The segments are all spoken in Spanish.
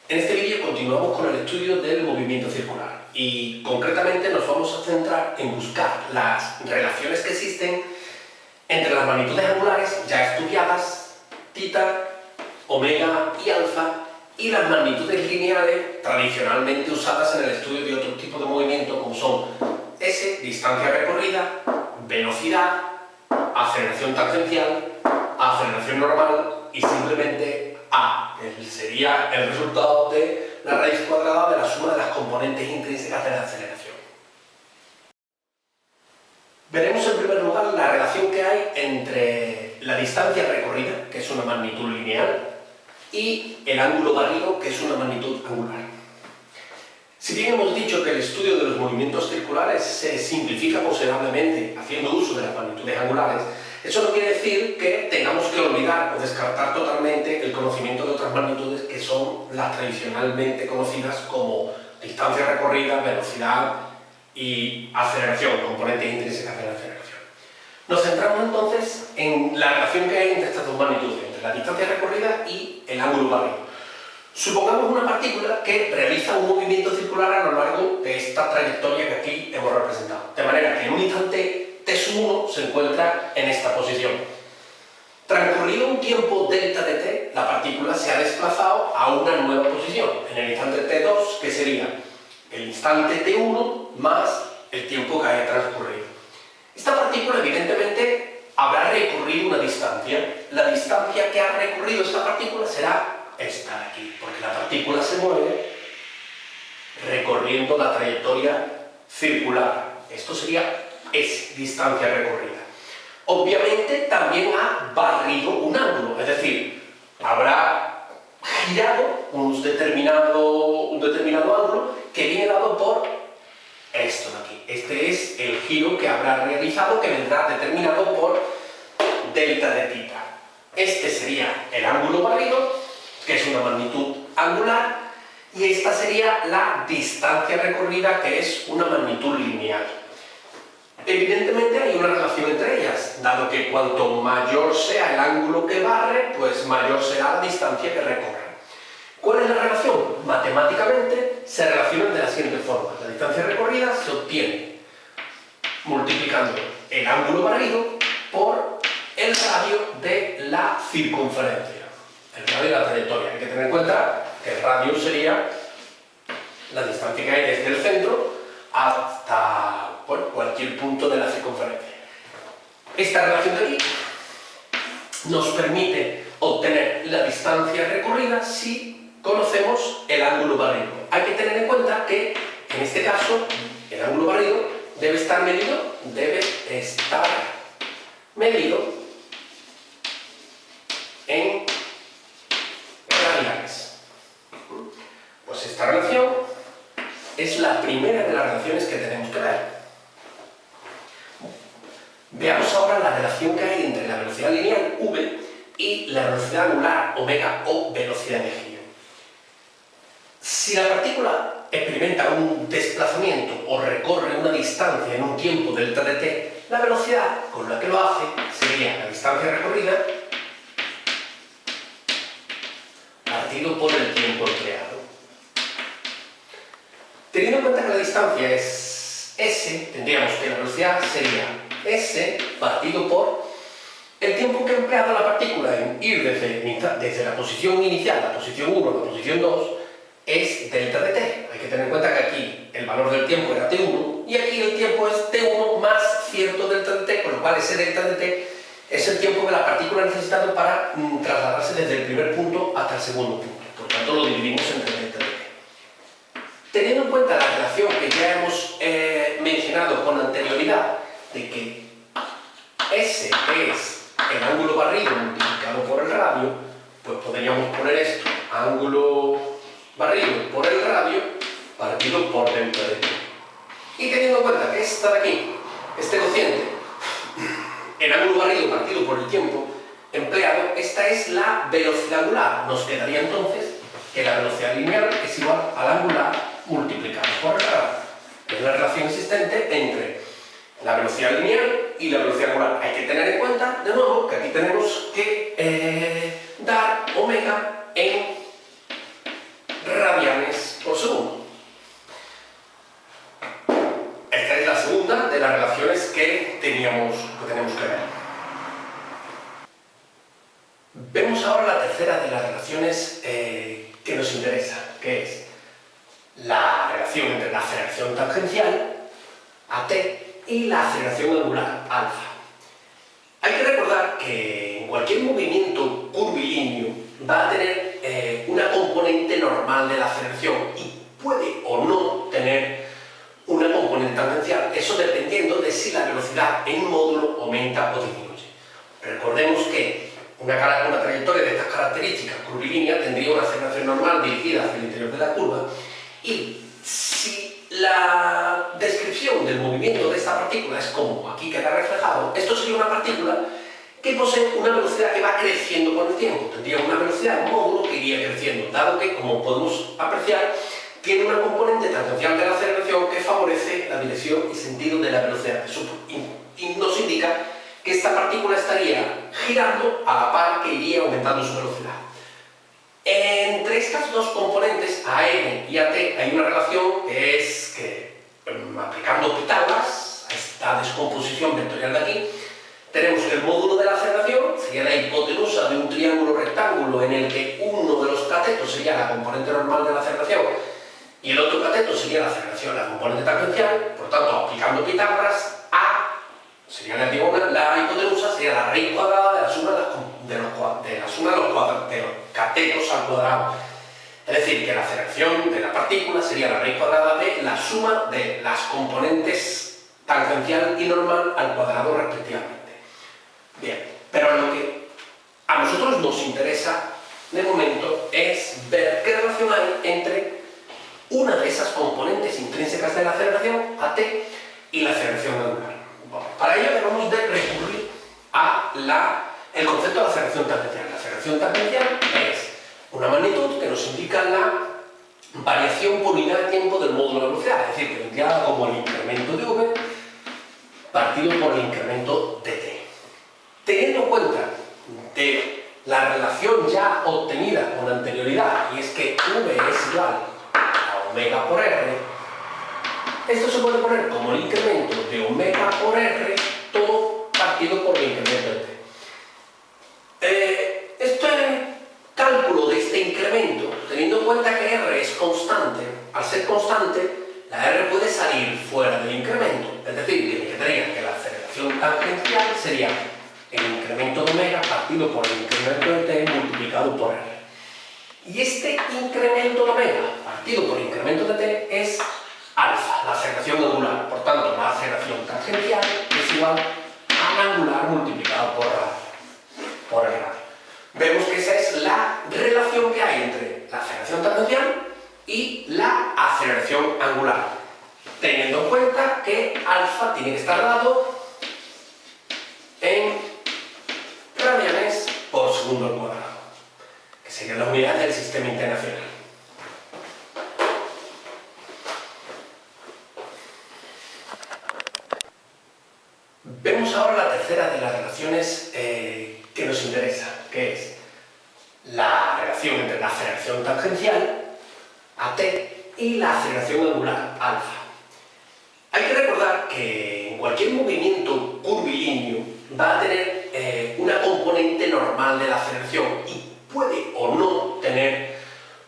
En este vídeo continuamos con el estudio del movimiento circular y concretamente nos vamos a centrar en buscar las relaciones que existen entre las magnitudes angulares ya estudiadas, tita, omega y alfa, y las magnitudes lineales tradicionalmente usadas en el estudio de otro tipo de movimiento como son S, distancia recorrida, velocidad, aceleración tangencial, aceleración normal y simplemente A, que sería el resultado de la raíz cuadrada de la suma de las componentes intrínsecas de la aceleración. Veremos en primer lugar la relación que hay entre la distancia recorrida, que es una magnitud lineal, y el ángulo barrido, que es una magnitud angular. Si bien hemos dicho que el estudio de los movimientos circulares se simplifica considerablemente haciendo uso de las magnitudes angulares, eso no quiere decir que tengamos que olvidar o descartar totalmente el conocimiento de otras magnitudes que son las tradicionalmente conocidas como distancia recorrida, velocidad y aceleración, componentes intrínsecas de la aceleración. Nos centramos entonces en la relación que hay entre estas dos magnitudes, entre la distancia recorrida y el ángulo barrido. Supongamos una partícula que realiza un movimiento circular a lo largo de esta trayectoria que aquí hemos representado, de manera que en un instante t1 se encuentra en esta posición. Transcurrido un tiempo delta de t, la partícula se ha desplazado a una nueva posición, en el instante t2, que sería el instante t1 más el tiempo que haya transcurrido. Esta partícula evidentemente habrá recorrido una distancia. La distancia que ha recorrido esta partícula será esta de aquí, porque la partícula se mueve recorriendo la trayectoria circular. Esto sería S, distancia recorrida. Obviamente también ha barrido un ángulo, es decir, habrá girado un determinado ángulo que viene dado por esto de aquí. Este es el giro que habrá realizado, que vendrá determinado por delta de tita. Este sería el ángulo barrido, que es una magnitud angular, y esta sería la distancia recorrida, que es una magnitud lineal. Evidentemente hay una relación entre ellas, dado que cuanto mayor sea el ángulo que barre, pues mayor será la distancia que recorre. ¿Cuál es la relación? Matemáticamente se relacionan de la siguiente forma. La distancia recorrida se obtiene multiplicando el ángulo barrido por el radio de la circunferencia, el radio de la trayectoria. Hay que tener en cuenta que el radio sería la distancia que hay desde el centro hasta cualquier punto de la circunferencia. Esta relación de aquí nos permite obtener la distancia recorrida si conocemos el ángulo barrido. Hay que tener en cuenta que, en este caso, el ángulo barrido debe estar medido en radianes. Pues esta relación es la primera de las relaciones que tenemos que ver. Veamos ahora la relación que hay entre la velocidad lineal v y la velocidad angular omega o velocidad de giro. Si la partícula experimenta un desplazamiento o recorre una distancia en un tiempo delta de t, la velocidad con la que lo hace sería la distancia recorrida partido por el tiempo empleado. Teniendo en cuenta que la distancia es s, tendríamos que la velocidad sería s partido por el tiempo que ha empleado la partícula en ir desde la posición inicial, la posición 1 a la posición 2, es delta de t. Hay que tener en cuenta que aquí el valor del tiempo era t1 y aquí el tiempo es t1 más cierto delta de t, con lo cual ese delta de t es el tiempo que la partícula ha necesitado para trasladarse desde el primer punto hasta el segundo punto. Por tanto, lo dividimos entre delta de t. Teniendo en cuenta la relación que ya hemos mencionado con anterioridad, de que S es el ángulo barrido multiplicado por el radio, pues podríamos poner esto, ángulo barrido por el radio, partido por delta de t. Y teniendo en cuenta que esta de aquí, este cociente, el ángulo barrido partido por el tiempo empleado, esta es la velocidad angular. Nos quedaría entonces que la velocidad lineal es igual al angular multiplicado por el radio. Es la relación existente entre la velocidad lineal y la velocidad angular. Hay que tener en cuenta, de nuevo, que aquí tenemos que dar omega en Vemos ahora la tercera de las relaciones que nos interesa, que es la relación entre la aceleración tangencial, AT, y la aceleración angular, alfa. Hay que recordar que en cualquier movimiento curvilíneo va a tener una componente normal de la aceleración y puede o no tener una componente tangencial, eso dependiendo de si la velocidad en módulo aumenta o disminuye. Recordemos que una trayectoria de estas características curvilínea tendría una aceleración normal dirigida hacia el interior de la curva, y si la descripción del movimiento de esta partícula es como aquí queda reflejado, esto sería una partícula que posee una velocidad que va creciendo con el tiempo. Tendría una velocidad en módulo que iría creciendo, dado que, como podemos apreciar, tiene una componente tangencial de la aceleración que favorece la dirección y sentido de la velocidad y nos indica que esta partícula estaría girando a la par que iría aumentando su velocidad. Entre estas dos componentes, AN y AT, hay una relación que es que, aplicando Pitágoras, a esta descomposición vectorial de aquí, tenemos que el módulo de la aceleración sería la hipotenusa de un triángulo rectángulo en el que uno de los catetos sería la componente normal de la aceleración y el otro cateto sería la aceleración, la componente tangencial. Por tanto, aplicando Pitágoras, A sería la hipotenusa, sería la raíz cuadrada de la suma de los catetos al cuadrado. Es decir, que la aceleración de la partícula sería la raíz cuadrada de la suma de las componentes tangencial y normal al cuadrado respectivamente. Bien, pero lo que a nosotros nos interesa de momento es ver qué relación hay entre una de esas componentes intrínsecas de la aceleración, AT, y la aceleración angular. Bueno, para ello debemos de recurrir el concepto de aceleración tangencial. La aceleración tangencial es una magnitud que nos indica la variación por unidad de tiempo del módulo de velocidad, es decir, que vendría como el incremento de v partido por el incremento de t. Teniendo en cuenta de la relación ya obtenida con anterioridad, y es que v es igual a omega por r, esto se puede poner como el incremento de omega por r, todo partido por el incremento de t. Este cálculo de este incremento, teniendo en cuenta que r es constante, al ser constante, la r puede salir fuera del incremento, es decir, que indicaría que la aceleración tangencial sería el incremento de omega partido por el incremento de t multiplicado por r. Y este incremento de omega partido por el incremento de t es alfa, la aceleración angular. Por tanto, la aceleración tangencial es igual a la angular multiplicado por el radio. Vemos que esa es la relación que hay entre la aceleración tangencial y la aceleración angular, teniendo en cuenta que alfa tiene que estar dado en radianes por segundo al cuadrado, que serían las unidades del sistema internacional. Vemos ahora la tercera de las relaciones que nos interesa, que es la relación entre la aceleración tangencial, AT, y la aceleración angular, alfa. Hay que recordar que en cualquier movimiento curvilíneo va a tener una componente normal de la aceleración y puede o no tener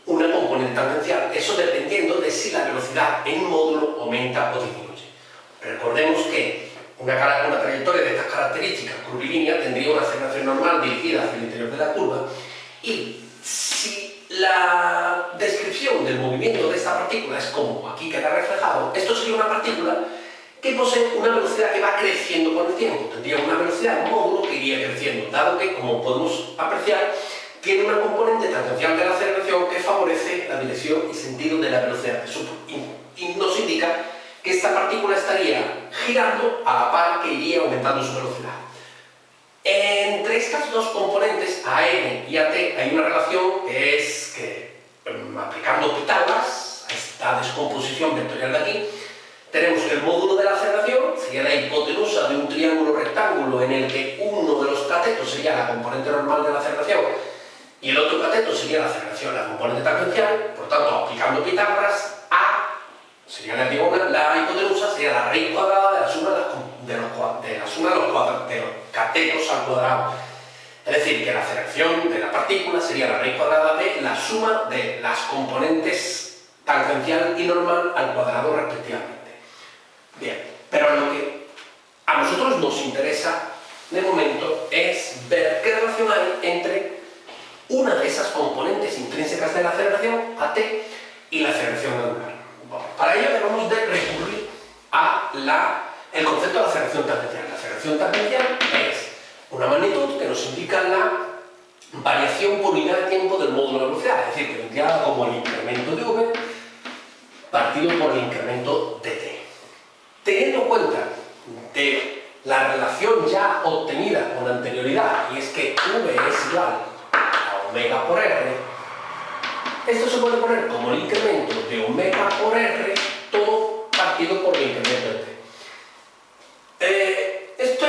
una componente tangencial, eso dependiendo de si la velocidad en módulo aumenta o disminuye. Recordemos que una trayectoria de estas características curvilínea tendría una aceleración normal dirigida hacia el interior de la curva, y si la descripción del movimiento de esta partícula es como aquí queda reflejado, esto sería una partícula que posee una velocidad que va creciendo con el tiempo. Tendría una velocidad en módulo que iría creciendo, dado que, como podemos apreciar, tiene una componente tangencial de la aceleración que favorece la dirección y sentido de la velocidad y nos indica que esta partícula estaría girando a la par que iría aumentando su velocidad. Entre estas dos componentes, AN y AT, hay una relación que es que, aplicando Pitágoras, a esta descomposición vectorial de aquí, tenemos que el módulo de la aceleración sería la hipotenusa de un triángulo rectángulo en el que uno de los catetos sería la componente normal de la aceleración y el otro cateto sería la aceleración, la componente tangencial. Por tanto, aplicando Pitágoras, A sería la hipotenusa, sería la raíz cuadrada de la suma de los catetos al cuadrado. Es decir, que la aceleración de la partícula sería la raíz cuadrada de la suma de las componentes tangencial y normal al cuadrado respectivamente. Bien, pero lo que a nosotros nos interesa de momento es ver qué relación hay entre una de esas componentes intrínsecas de la aceleración, AT, y la aceleración angular. Bueno, para ello debemos de recurrir el concepto de la aceleración tangencial. La aceleración tangencial es una magnitud que nos indica la variación por unidad de tiempo del módulo de velocidad, es decir, que vendría dada como el incremento de v partido por el incremento de t. Teniendo en cuenta de la relación ya obtenida con anterioridad, y es que v es igual a omega por r, esto se puede poner como el incremento de omega por r, todo partido por el incremento de t. Este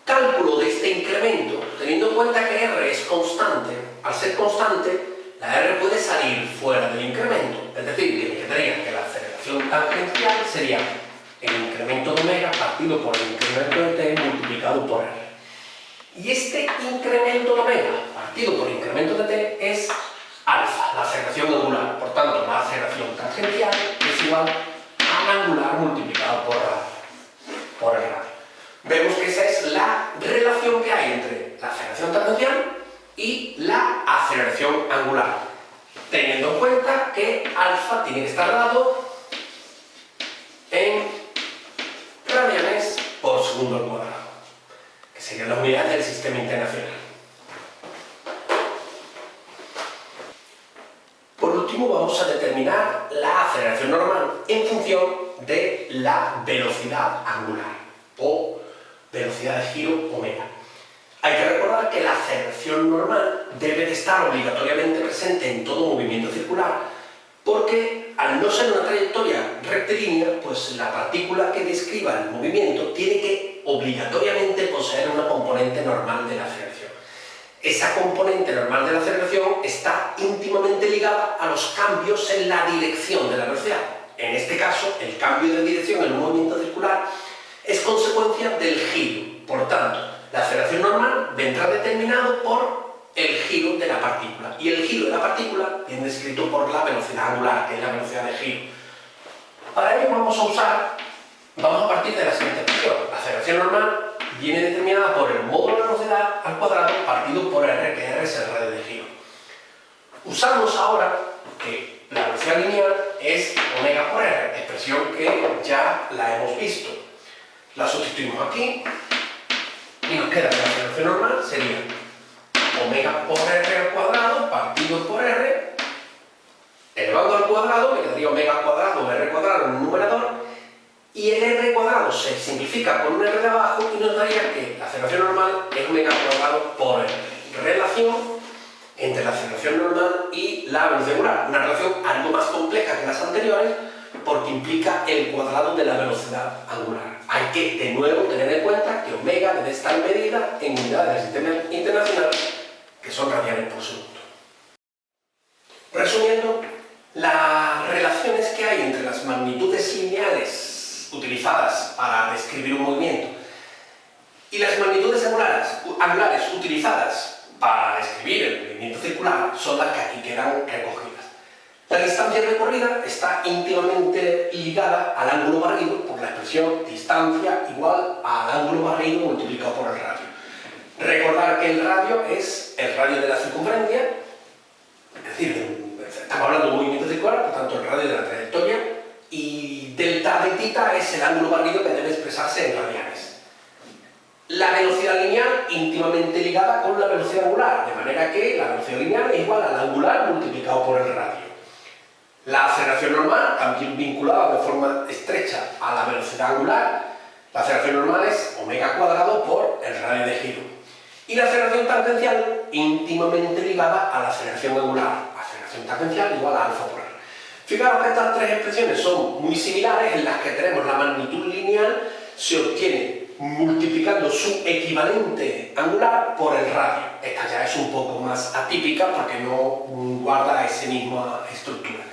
cálculo de este incremento, teniendo en cuenta que r es constante, al ser constante, la r puede salir fuera del incremento, es decir, que indicaría que la aceleración tangencial sería el incremento de omega partido por el incremento de t multiplicado por r. Y este incremento de omega partido por el incremento de t es alfa, la aceleración angular. Por tanto, la aceleración tangencial es igual al angular multiplicado por el radio. Vemos que esa es la relación que hay entre la aceleración tangencial y la aceleración angular, teniendo en cuenta que alfa tiene que estar dado en radianes por segundo al cuadrado, que serían las unidades del sistema internacional. Por último, vamos a determinar la aceleración normal en función de la velocidad angular o velocidad de giro omega. Hay que recordar que la aceleración normal debe de estar obligatoriamente presente en todo movimiento circular, porque al no ser una trayectoria rectilínea, pues la partícula que describa el movimiento tiene que obligatoriamente poseer una componente normal de la aceleración. Esa componente normal de la aceleración está íntimamente ligada a los cambios en la dirección de la velocidad. En este caso, el cambio de dirección en un movimiento circular es consecuencia del giro. Por tanto, la aceleración normal vendrá determinado por el giro de la partícula. Y el giro de la partícula viene descrito por la velocidad angular, que es la velocidad de giro. Para ello vamos a partir de la siguiente expresión. La aceleración normal viene determinada por el módulo de velocidad al cuadrado partido por r, que r es el radio de giro. Usamos ahora que la velocidad lineal es omega por r, expresión que ya la hemos visto. La sustituimos aquí y nos queda que la aceleración normal sería omega por r al cuadrado partido por r elevado al cuadrado, que quedaría omega cuadrado o r cuadrado en el numerador, y el r cuadrado se simplifica con un r de abajo y nos daría que la aceleración normal es omega cuadrado por r. Relación entre la aceleración normal y la velocidad angular. Una relación algo más compleja que las anteriores porque implica el cuadrado de la velocidad angular. Hay que de nuevo tener en cuenta que omega debe estar medida en unidades del sistema internacional, que son radianes por segundo. Resumiendo, las relaciones que hay entre las magnitudes lineales utilizadas para describir un movimiento y las magnitudes angulares utilizadas para describir el movimiento circular son las que aquí quedan recogidas. La distancia recorrida está íntimamente ligada al ángulo barrido por la expresión distancia igual al ángulo barrido multiplicado por el radio. Recordar que el radio es el radio de la circunferencia, es decir, estamos hablando de un movimiento circular, por tanto el radio de la trayectoria, y delta de tita es el ángulo barrido que debe expresarse en radianes. La velocidad lineal íntimamente ligada con la velocidad angular, de manera que la velocidad lineal es igual al angular multiplicado por el radio. La aceleración normal, también vinculada de forma estrecha a la velocidad angular, la aceleración normal es omega cuadrado por el radio de giro. Y la aceleración tangencial, íntimamente ligada a la aceleración angular. Aceleración tangencial igual a alfa por r. Fijaros que estas tres expresiones son muy similares, en las que tenemos la magnitud lineal, se obtiene multiplicando su equivalente angular por el radio. Esta ya es un poco más atípica porque no guarda esa misma estructura.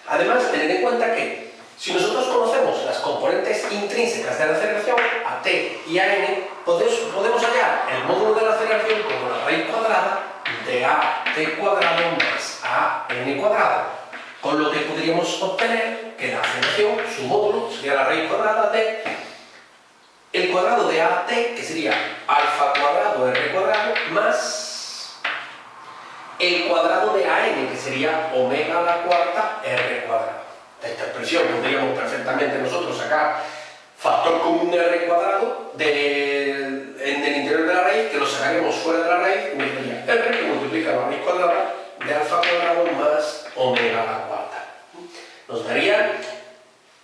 Además, tened en cuenta que si nosotros conocemos las componentes intrínsecas de la aceleración, a t y a n, podemos hallar el módulo de la aceleración como la raíz de AT cuadrado más AN cuadrado, con lo que podríamos obtener que la aceleración, su módulo, sería la raíz cuadrada de el cuadrado de AT, que sería alfa cuadrado R cuadrado, más el cuadrado de AN, que sería omega a la cuarta R cuadrado. De esta expresión podríamos perfectamente nosotros sacar factor común de R cuadrado en el interior de la raíz, que lo sacaremos fuera de la raíz, y me daría R que multiplica la raíz cuadrada de alfa cuadrado más omega a la cuarta. Nos daría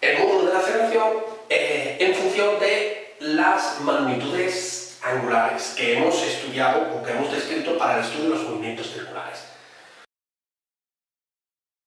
el módulo de la aceleración en función de las magnitudes angulares que hemos estudiado o que hemos descrito para el estudio de los movimientos